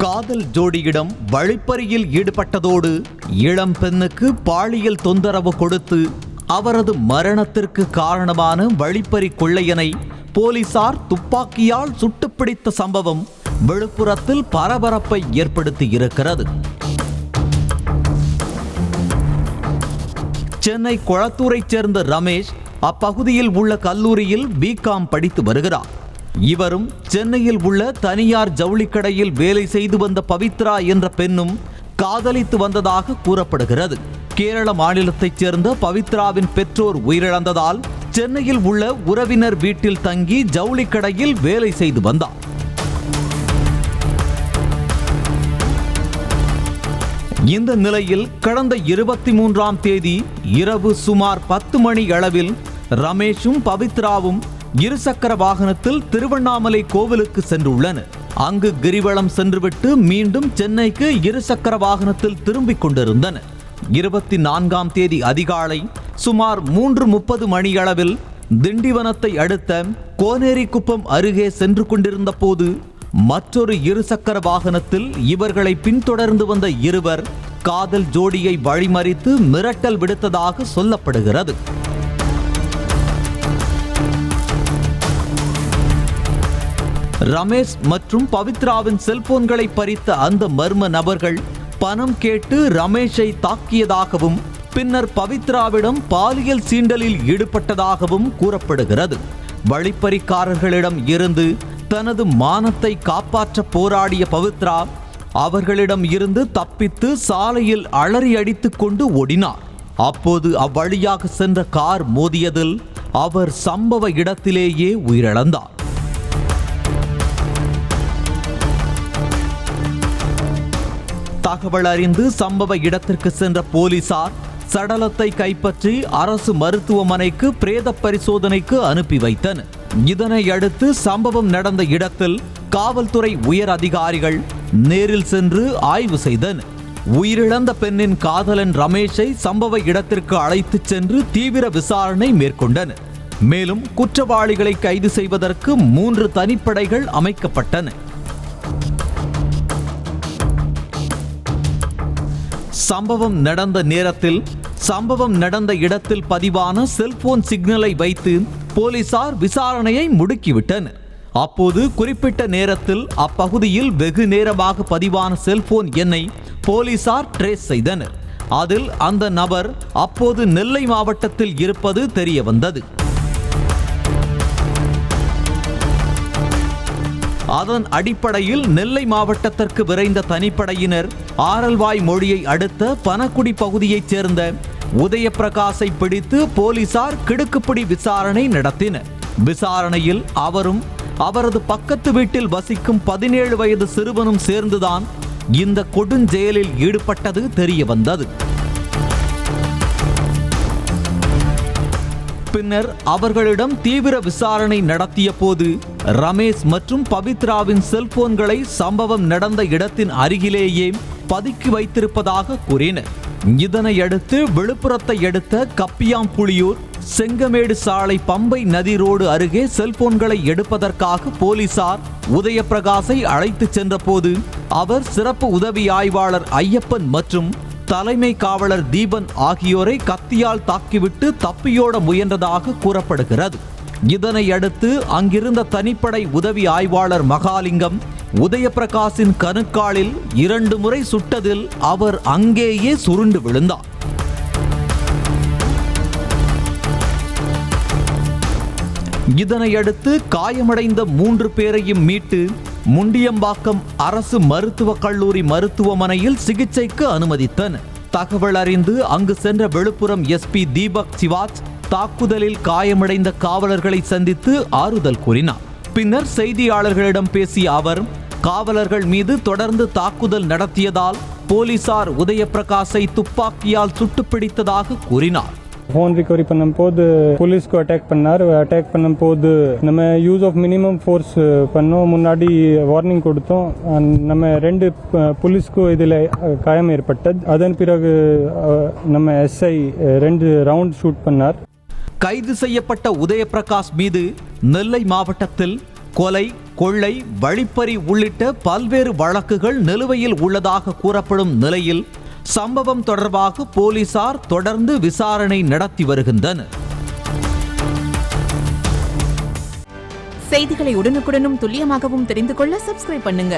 காதல் ஜோடியிடம் வழிப்பறியில் ஈடுபட்டதோடு இளம் பெண்ணுக்கு பாலியல் தொந்தரவு கொடுத்து அவரது மரணத்திற்கு காரணமான வழிப்பறி கொள்ளையனை போலீசார் துப்பாக்கியால் சுட்டுப்பிடித்த சம்பவம் விழுப்புரத்தில் பரபரப்பை ஏற்படுத்தி இருக்கிறது. சென்னை கொளத்தூரைச் சேர்ந்த ரமேஷ் அப்பகுதியில் உள்ள கல்லூரியில் பிகாம் படித்து வருகிறார். இவரும் சென்னையில் உள்ள தனியார் ஜவுளிக்கடையில் வேலை செய்து வந்த பவித்ரா என்ற பெண்ணும் காதலித்து வந்ததாக கூறப்படுகிறது. கேரள மாநிலத்தைச் சேர்ந்த பவித்ராவின் பெற்றோர் உயிரிழந்ததால் சென்னையில் உள்ள உறவினர் வீட்டில் தங்கி ஜவுளிக்கடையில் வேலை செய்து வந்தார். இந்த நிலையில் கடந்த 23ஆம் தேதி இரவு சுமார் 10 மணி அளவில் ரமேஷும் பவித்ராவும் இருசக்கர வாகனத்தில் திருவண்ணாமலை கோவிலுக்கு சென்றுள்ளனர். அங்கு கிரிவலம் சென்றுவிட்டு மீண்டும் சென்னைக்கு இருசக்கர வாகனத்தில் திரும்பிக் கொண்டிருந்தனர். 24ஆம் தேதி அதிகாலை சுமார் 3:30 மணியளவில் திண்டிவனத்தை அடுத்த கோனேரிக்குப்பம் அருகே சென்று கொண்டிருந்த போது மற்றொரு இருசக்கர வாகனத்தில் இவர்களை பின்தொடர்ந்து வந்த இருவர் காதல் ஜோடியை வழிமறித்து மிரட்டல் விடுத்ததாக சொல்லப்படுகிறது. ரமேஷ் மற்றும் பவித்ராவின் செல்போன்களை பறித்த அந்த மர்ம நபர்கள் பணம் கேட்டு ரமேஷை தாக்கியதாகவும் பின்னர் பவித்ராவிடம் பாலியல் சீண்டலில் ஈடுபட்டதாகவும் கூறப்படுகிறது. வழிப்பறிக்காரர்களிடம் இருந்து தனது மானத்தை காப்பாற்ற போராடிய பவித்ரா அவர்களிடம் இருந்து தப்பித்து சாலையில் அலறி அடித்துக் கொண்டு ஓடினார். அப்போது அவ்வழியாக சென்ற கார் மோதியதில் அவர் சம்பவ இடத்திலேயே உயிரிழந்தார். தகவல் அறிந்து சம்பவ இடத்திற்கு சென்ற போலீசார் சடலத்தை கைப்பற்றி அரசு மருத்துவமனைக்கு பிரேத பரிசோதனைக்கு அனுப்பி வைத்தனர். இதனை அடுத்து சம்பவம் நடந்த இடத்தில் காவல்துறை உயர் அதிகாரிகள் நேரில் சென்று ஆய்வு செய்தனர். உயிரிழந்த பெண்ணின் காதலன் ரமேஷை சம்பவ இடத்திற்கு அழைத்துச் சென்று தீவிர விசாரணை மேற்கொண்டனர். மேலும் குற்றவாளிகளை கைது செய்வதற்கு 3 தனிப்படைகள் அமைக்கப்பட்டன. சம்பவம் நடந்த நேரத்தில் சம்பவம் நடந்த இடத்தில் பதிவான செல்போன் சிக்னலை வைத்து போலீசார் விசாரணையை முடுக்கிவிட்டனர். அப்போது குறிப்பிட்ட நேரத்தில் அப்பகுதியில் வெகு நேரமாக பதிவான செல்போன் எண்ணை போலீசார் ட்ரேஸ் செய்தனர். அதில் அந்த நபர் அப்போது நெல்லை மாவட்டத்தில் இருப்பது தெரிய வந்தது. அதன் அடிப்படையில் நெல்லை மாவட்டத்திற்கு விரைந்த தனிப்படையினர் ஆரல்வாய் மொழியை அடுத்த பனக்குடி பகுதியைச் சேர்ந்த உதயபிரகாசை பிடித்து போலீசார் கிடுக்குப்பிடி விசாரணை நடத்தினர். விசாரணையில் அவரும் அவரது பக்கத்து வீட்டில் வசிக்கும் 17 வயது சிறுவனும் சேர்ந்துதான் இந்த கொடுஞ்செயலில் ஈடுபட்டது தெரிய வந்தது. பின்னர் அவர்களிடம் தீவிர விசாரணை நடத்திய போது ரமேஷ் மற்றும் பவித்ராவின் செல்போன்களை சம்பவம் நடந்த இடத்தின் அருகிலேயே பதுக்கி வைத்திருப்பதாக கூறினர். இதனையடுத்து விழுப்புரத்தை அடுத்த கப்பியாம்புலியூர் செங்கமேடு சாலை பம்பை நதி ரோடு அருகே செல்போன்களை எடுப்பதற்காக போலீசார் உதயபிரகாசை அழைத்து சென்ற போது அவர் சிறப்பு உதவி ஆய்வாளர் ஐயப்பன் மற்றும் தலைமை காவலர் தீபன் ஆகியோரை கத்தியால் தாக்கிவிட்டு தப்பியோட முயன்றதாக கூறப்படுகிறது. இதனை அடுத்து அங்கிருந்த தனிப்படை உதவி ஆய்வாளர் மகாலிங்கம் உதயபிரகாசின் கணுக்காலில் 2 முறை சுட்டதில் அவர் அங்கேயே சுருண்டு விழுந்தார். இதனையடுத்து காயமடைந்த 3 பேரையும் மீட்டு முண்டியம்பாக்கம் அரசு மருத்துவக் கல்லூரி மருத்துவமனையில் சிகிச்சைக்கு அனுமதித்தனர். தகவல் அறிந்து அங்கு சென்ற விழுப்புரம் எஸ்பி தீபக் சிவாஜ் தாக்குதலில் காயமடைந்த காவலர்களை சந்தித்து ஆறுதல் கூறினார். பின்னர் செய்தியாளர்களிடம் பேசிய அவர் காவலர்கள் மீது தொடர்ந்து தாக்குதல் நடத்தியதால் போலீசார் உதயபிரகாசை துப்பாக்கியால் சுட்டுப்பிடித்ததாக கூறினார். ஃபோன் ரிகவரி பண்ணும்போது போலீஸ்க்கு அட்டாக் பண்ணார். அட்டாக் பண்ணும்போது நம்ம யூஸ் ஆஃப் மினிமம் ஃபோர்ஸ் பண்ணோம். முன்னாடி வார்னிங் கொடுத்தோம். நம்ம 2 போலீஸ்க்கும் இதில் காயம் ஏற்பட்டது. அதன் பிறகு நம்ம எஸ்ஐ 2 ரவுண்ட் ஷூட் பண்ணார். கைது செய்யப்பட்ட உதயபிரகாஷ் மீது நெல்லை மாவட்டத்தில் கொலை, கொள்ளை, வழிப்பறி உள்ளிட்ட பல்வேறு வழக்குகள் நிலுவையில் உள்ளதாக கூறப்படும் நிலையில் சம்பவம் தொடர்பாக போலீசார் தொடர்ந்து விசாரணை நடத்தி வருகின்றனர். செய்திகளை உடனுக்குடனும் துல்லியமாகவும் தெரிந்து கொள்ள சப்ஸ்கிரைப் பண்ணுங்க.